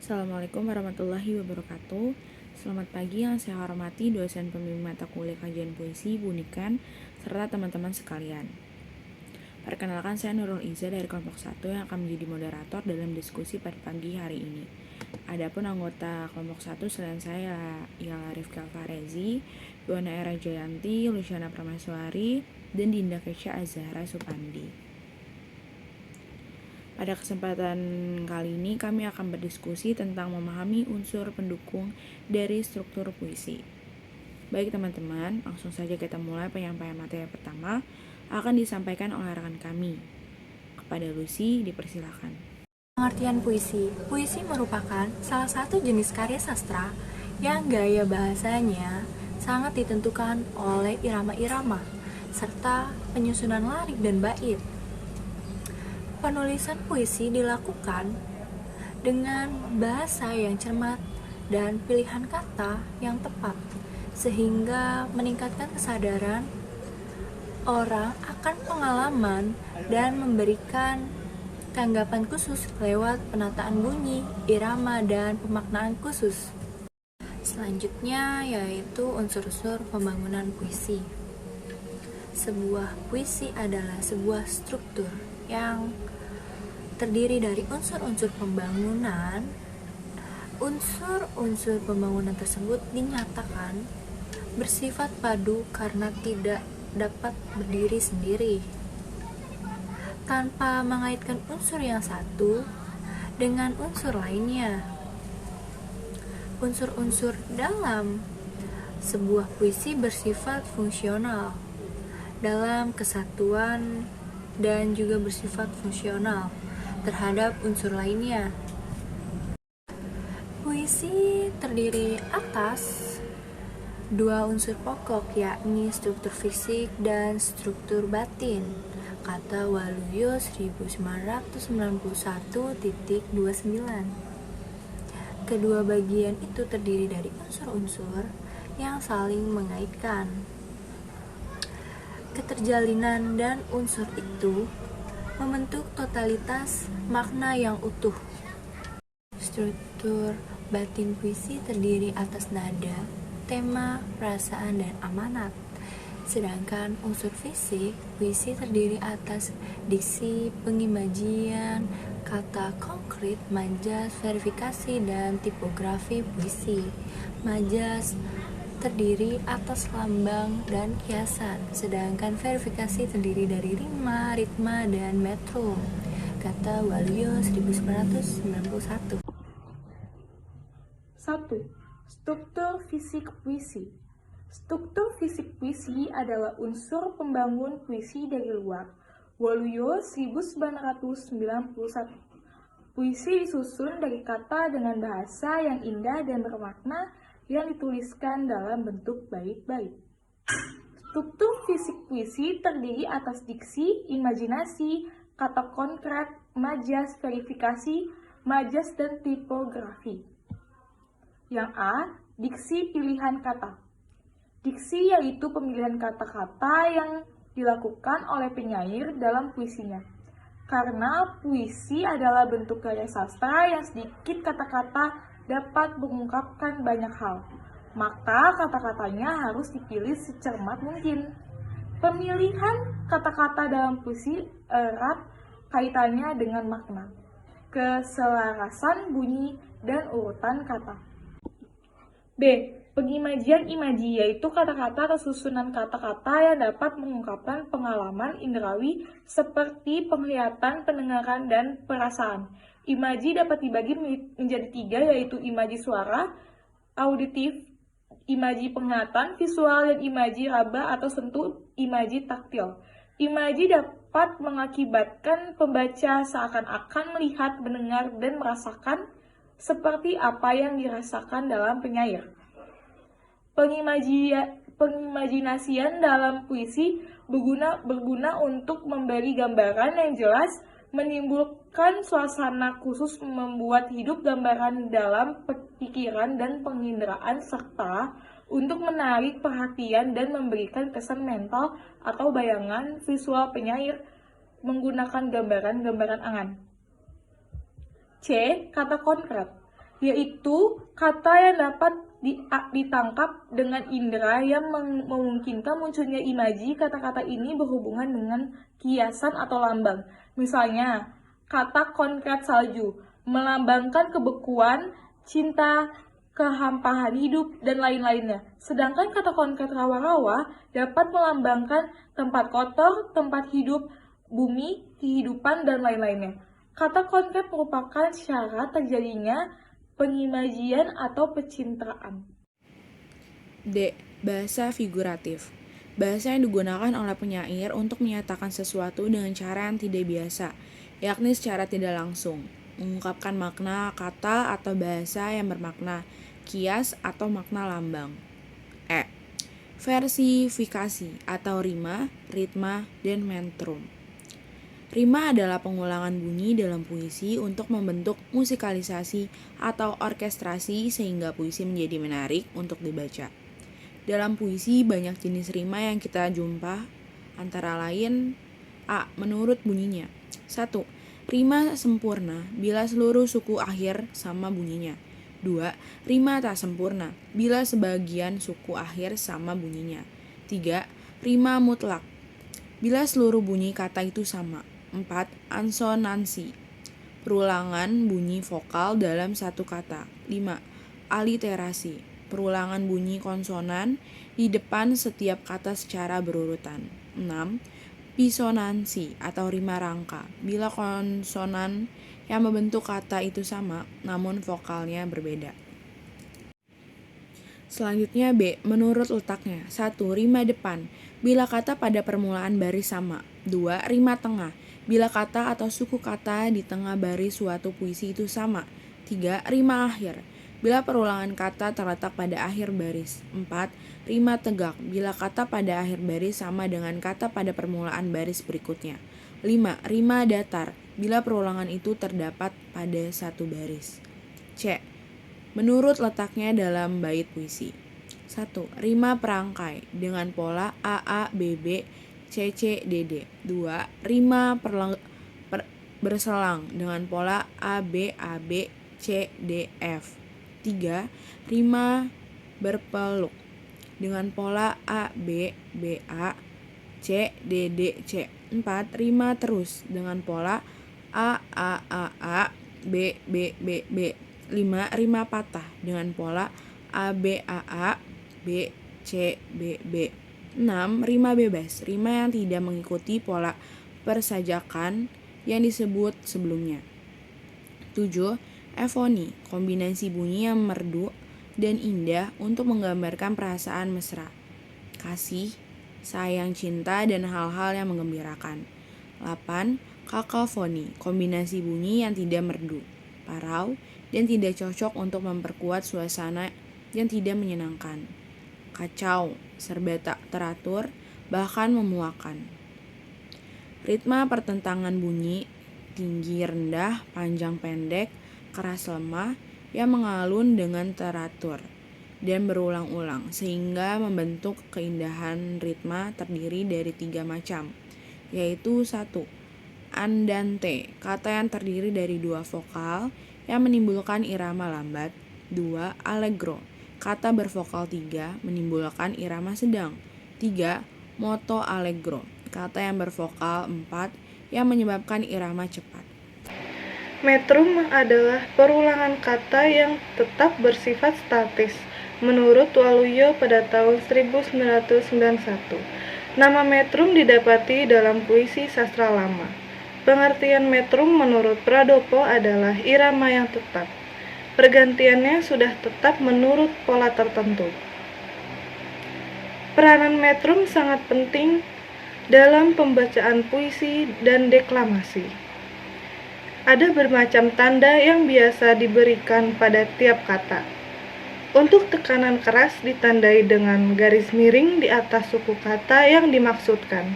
Assalamualaikum warahmatullahi wabarakatuh. Selamat pagi yang saya hormati dosen pembimbing mata kuliah kajian puisi, Bu Niken, serta teman-teman sekalian. Perkenalkan, saya Nurul Iza dari kelompok 1 yang akan menjadi moderator dalam diskusi pada pagi hari ini. Adapun anggota kelompok 1 selain saya ialah Rifka Farezi, Yuwana Era Jayanti, Luciana Pramaswari, dan Dinda Kesha Azhara Supandi. Pada kesempatan kali ini kami akan berdiskusi tentang memahami unsur pendukung dari struktur puisi. Baik teman-teman, langsung saja kita mulai penyampaian materi pertama akan disampaikan oleh rekan kami. Kepada Lucy, dipersilakan. Pengertian puisi. Puisi merupakan salah satu jenis karya sastra yang gaya bahasanya sangat ditentukan oleh irama-irama serta penyusunan lirik dan bait. Penulisan puisi dilakukan dengan bahasa yang cermat dan pilihan kata yang tepat, sehingga meningkatkan kesadaran orang akan pengalaman dan memberikan tanggapan khusus lewat penataan bunyi, irama, dan pemaknaan khusus. Selanjutnya yaitu unsur-unsur pembangunan puisi. Sebuah puisi adalah sebuah struktur yang terdiri dari unsur-unsur pembangunan. Unsur-unsur pembangunan tersebut dinyatakan bersifat padu karena tidak dapat berdiri sendiri, tanpa mengaitkan unsur yang satu dengan unsur lainnya. Unsur-unsur dalam sebuah puisi bersifat fungsional dalam kesatuan dan juga bersifat fungsional terhadap unsur lainnya. Puisi terdiri atas dua unsur pokok, yakni struktur fisik dan struktur batin. Kata Waluyo 1991.29. Kedua bagian itu terdiri dari unsur-unsur yang saling mengaitkan. Keterjalinan dan unsur itu membentuk totalitas makna yang utuh. Struktur batin puisi terdiri atas nada, tema, perasaan, dan amanat. Sedangkan unsur fisik puisi terdiri atas diksi, pengimajian, kata konkret, majas, verifikasi, dan tipografi puisi. Majas terdiri atas lambang dan kiasan, sedangkan verifikasi terdiri dari rima, ritma, dan metrum. Kata Waluyo 1991. 1. Struktur fisik puisi. Struktur fisik puisi adalah unsur pembangun puisi dari luar. Waluyo 1991. Puisi disusun dari kata dengan bahasa yang indah dan bermakna yang dituliskan dalam bentuk bait-bait. Struktur fisik puisi terdiri atas diksi, imajinasi, kata konkret, majas, verifikasi, majas, dan tipografi. Yang A. Diksi pilihan kata. Diksi yaitu pemilihan kata-kata yang dilakukan oleh penyair dalam puisinya. Karena puisi adalah bentuk karya sastra yang sedikit kata-kata dapat mengungkapkan banyak hal, maka kata-katanya harus dipilih secermat mungkin. Pemilihan kata-kata dalam puisi erat kaitannya dengan makna, keselarasan bunyi, dan urutan kata. B. Pengimajian imaji yaitu kata-kata atau susunan kata-kata yang dapat mengungkapkan pengalaman indrawi seperti penglihatan, pendengaran, dan perasaan. Imaji dapat dibagi menjadi 3, yaitu imaji suara, auditif, imaji penglihatan, visual, dan imaji raba atau sentuh, imaji taktil. Imaji dapat mengakibatkan pembaca seakan-akan melihat, mendengar, dan merasakan seperti apa yang dirasakan dalam penyair. Pengimajinasian dalam puisi berguna untuk memberi gambaran yang jelas, menimbulkan suasana khusus, membuat hidup gambaran dalam pikiran dan penginderaan, serta untuk menarik perhatian dan memberikan kesan mental atau bayangan visual penyair menggunakan gambaran-gambaran angan. C. Kata konkret. yaitu kata yang dapat ditangkap dengan indera yang memungkinkan munculnya imaji. Kata-kata ini berhubungan dengan kiasan atau lambang. Misalnya, kata konkret salju melambangkan kebekuan, cinta, kehampaan hidup, dan lain-lainnya. Sedangkan kata konkret rawa-rawa dapat melambangkan tempat kotor, tempat hidup, bumi, kehidupan, dan lain-lainnya. Kata konkret merupakan syarat terjadinya pengimajian atau pencitraan. D. Bahasa figuratif. Bahasa yang digunakan oleh penyair untuk menyatakan sesuatu dengan cara yang tidak biasa, yakni secara tidak langsung, mengungkapkan makna kata atau bahasa yang bermakna kias atau makna lambang. E. Versifikasi atau rima, ritma, dan metrum. Rima adalah pengulangan bunyi dalam puisi untuk membentuk musikalisasi atau orkestrasi sehingga puisi menjadi menarik untuk dibaca. Dalam puisi banyak jenis rima yang kita jumpa, antara lain A. Menurut bunyinya. 1. Rima sempurna bila seluruh suku akhir sama bunyinya. 2. Rima tak sempurna bila sebagian suku akhir sama bunyinya. 3. Rima mutlak bila seluruh bunyi kata itu sama. 4. Ansonansi, perulangan bunyi vokal dalam satu kata. 5. Aliterasi, perulangan bunyi konsonan di depan setiap kata secara berurutan. 6. Pisonansi atau rima rangka, bila konsonan yang membentuk kata itu sama, namun vokalnya berbeda. Selanjutnya B. Menurut letaknya. 1. Rima depan, bila kata pada permulaan baris sama. 2. Rima tengah, bila kata atau suku kata di tengah baris suatu puisi itu sama. 3. Rima akhir, bila perulangan kata terletak pada akhir baris. 4. Rima tegak, bila kata pada akhir baris sama dengan kata pada permulaan baris berikutnya. 5. Rima datar, bila perulangan itu terdapat pada satu baris. C. Menurut letaknya dalam bait puisi. 1. Rima perangkai dengan pola AA, BB, CC, DD. 2. Rima berselang dengan pola AB, AB, C, D, F. 3. Rima berpeluk dengan pola A, B, B, A, C, D, D, C. 4. Rima terus dengan pola A, B, B, B, B. 5. Rima patah dengan pola A, B, A, B, C, B, B. 6. Rima bebas, rima yang tidak mengikuti pola persajakan yang disebut sebelumnya. 7. Efoni, kombinasi bunyi yang merdu dan indah untuk menggambarkan perasaan mesra, kasih, sayang, cinta, dan hal-hal yang menggembirakan. 8. Kakafoni, kombinasi bunyi yang tidak merdu, parau, dan tidak cocok untuk memperkuat suasana yang tidak menyenangkan. Kacau, serba tak teratur, bahkan memuakan. Ritma pertentangan bunyi, tinggi rendah, panjang pendek, keras lemah, yang mengalun dengan teratur dan berulang-ulang, sehingga membentuk keindahan ritma terdiri dari 3 macam, yaitu 1. Andante, kata yang terdiri dari 2 vokal yang menimbulkan irama lambat. 2. Allegro, kata bervokal 3 menimbulkan irama sedang. 3. Moto allegro, kata yang bervokal 4 yang menyebabkan irama cepat. Metrum adalah perulangan kata yang tetap bersifat statis menurut Waluyo pada tahun 1991. Nama metrum didapati dalam puisi sastra lama. Pengertian metrum menurut Pradopo adalah irama yang tetap. Pergantiannya sudah tetap menurut pola tertentu. Peranan metrum sangat penting dalam pembacaan puisi dan deklamasi. Ada bermacam tanda yang biasa diberikan pada tiap kata. Untuk tekanan keras ditandai dengan garis miring di atas suku kata yang dimaksudkan.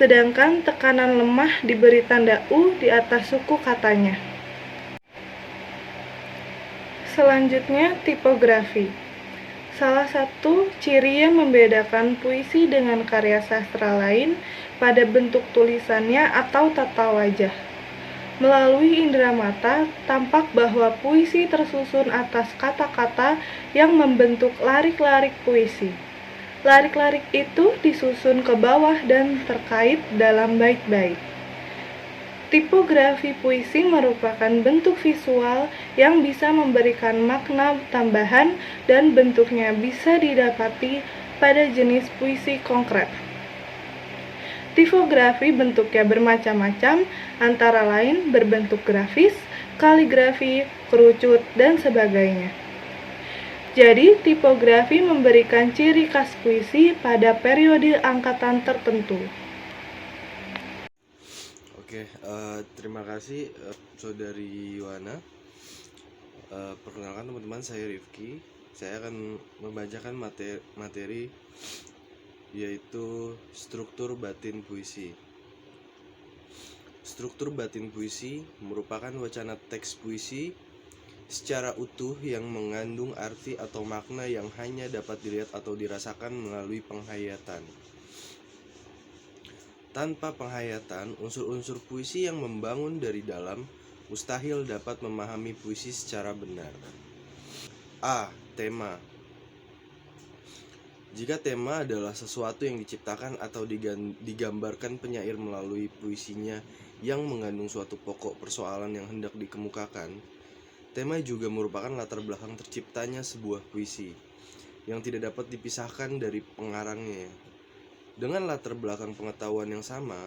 Sedangkan tekanan lemah diberi tanda U di atas suku katanya. Selanjutnya, tipografi. Salah satu ciri yang membedakan puisi dengan karya sastra lain pada bentuk tulisannya atau tata wajah. Melalui indera mata, tampak bahwa puisi tersusun atas kata-kata yang membentuk larik-larik puisi. Larik-larik itu disusun ke bawah dan terkait dalam bait-bait. Tipografi puisi merupakan bentuk visual yang bisa memberikan makna tambahan dan bentuknya bisa didapati pada jenis puisi konkret. Tipografi bentuknya bermacam-macam, antara lain berbentuk grafis, kaligrafi, kerucut, dan sebagainya. Jadi, tipografi memberikan ciri khas puisi pada periode angkatan tertentu. Oke, terima kasih Saudari Yuwana. Perkenalkan teman-teman, saya Rifki. Saya akan membacakan materi yaitu struktur batin puisi. Struktur batin puisi merupakan wacana teks puisi secara utuh yang mengandung arti atau makna yang hanya dapat dilihat atau dirasakan melalui penghayatan. Tanpa penghayatan, unsur-unsur puisi yang membangun dari dalam mustahil dapat memahami puisi secara benar. A. Tema. Jika tema adalah sesuatu yang diciptakan atau digambarkan penyair melalui puisinya yang mengandung suatu pokok persoalan yang hendak dikemukakan, tema juga merupakan latar belakang terciptanya sebuah puisi yang tidak dapat dipisahkan dari pengarangnya. Dengan latar belakang pengetahuan yang sama,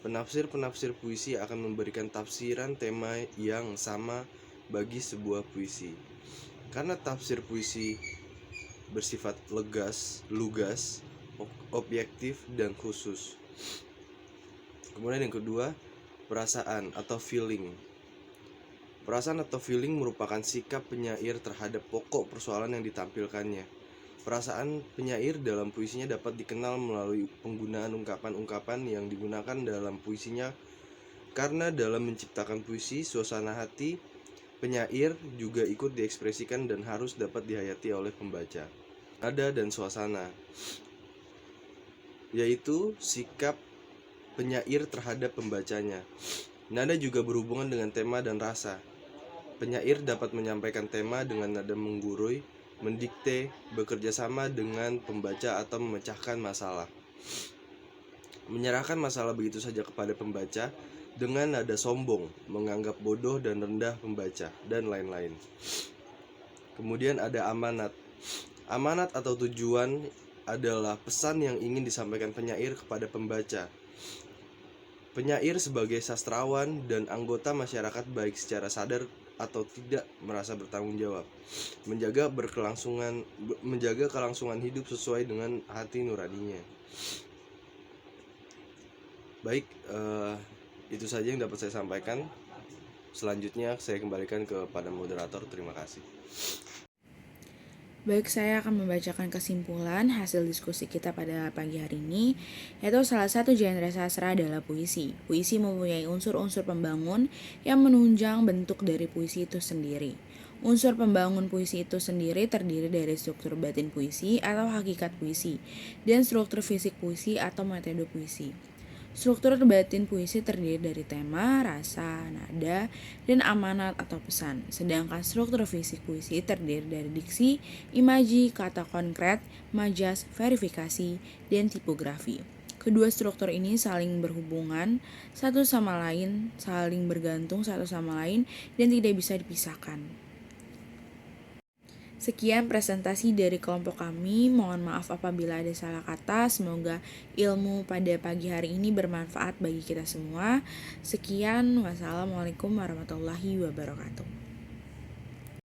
penafsir-penafsir puisi akan memberikan tafsiran tema yang sama bagi sebuah puisi. Karena tafsir puisi bersifat lugas, objektif, dan khusus. Kemudian yang kedua, perasaan atau feeling. Perasaan atau feeling merupakan sikap penyair terhadap pokok persoalan yang ditampilkannya. Perasaan penyair dalam puisinya dapat dikenal melalui penggunaan ungkapan-ungkapan yang digunakan dalam puisinya, karena dalam menciptakan puisi, suasana hati penyair juga ikut diekspresikan dan harus dapat dihayati oleh pembaca. Nada dan suasana, yaitu sikap penyair terhadap pembacanya. Nada juga berhubungan dengan tema dan rasa. Penyair dapat menyampaikan tema dengan nada menggurui, mendikte, bekerja sama dengan pembaca atau memecahkan masalah. Menyerahkan masalah begitu saja kepada pembaca dengan nada sombong, menganggap bodoh dan rendah pembaca, dan lain-lain. Kemudian ada amanat. Amanat atau tujuan adalah pesan yang ingin disampaikan penyair kepada pembaca. Penyair sebagai sastrawan dan anggota masyarakat baik secara sadar atau tidak merasa bertanggung jawab, menjaga kelangsungan hidup sesuai dengan hati nuraninya. Baik, itu saja yang dapat saya sampaikan. Selanjutnya saya kembalikan kepada moderator. Terima kasih. Baik, saya akan membacakan kesimpulan hasil diskusi kita pada pagi hari ini, yaitu salah satu genre sastra adalah puisi. Puisi mempunyai unsur-unsur pembangun yang menunjang bentuk dari puisi itu sendiri. Unsur pembangun puisi itu sendiri terdiri dari struktur batin puisi atau hakikat puisi, dan struktur fisik puisi atau metode puisi. Struktur batin puisi terdiri dari tema, rasa, nada, dan amanat atau pesan. Sedangkan struktur fisik puisi terdiri dari diksi, imaji, kata konkret, majas, verifikasi, dan tipografi. Kedua struktur ini saling berhubungan satu sama lain, saling bergantung satu sama lain, dan tidak bisa dipisahkan. Sekian presentasi dari kelompok kami. Mohon maaf apabila ada salah kata. Semoga ilmu pada pagi hari ini bermanfaat bagi kita semua. Sekian, wassalamualaikum warahmatullahi wabarakatuh.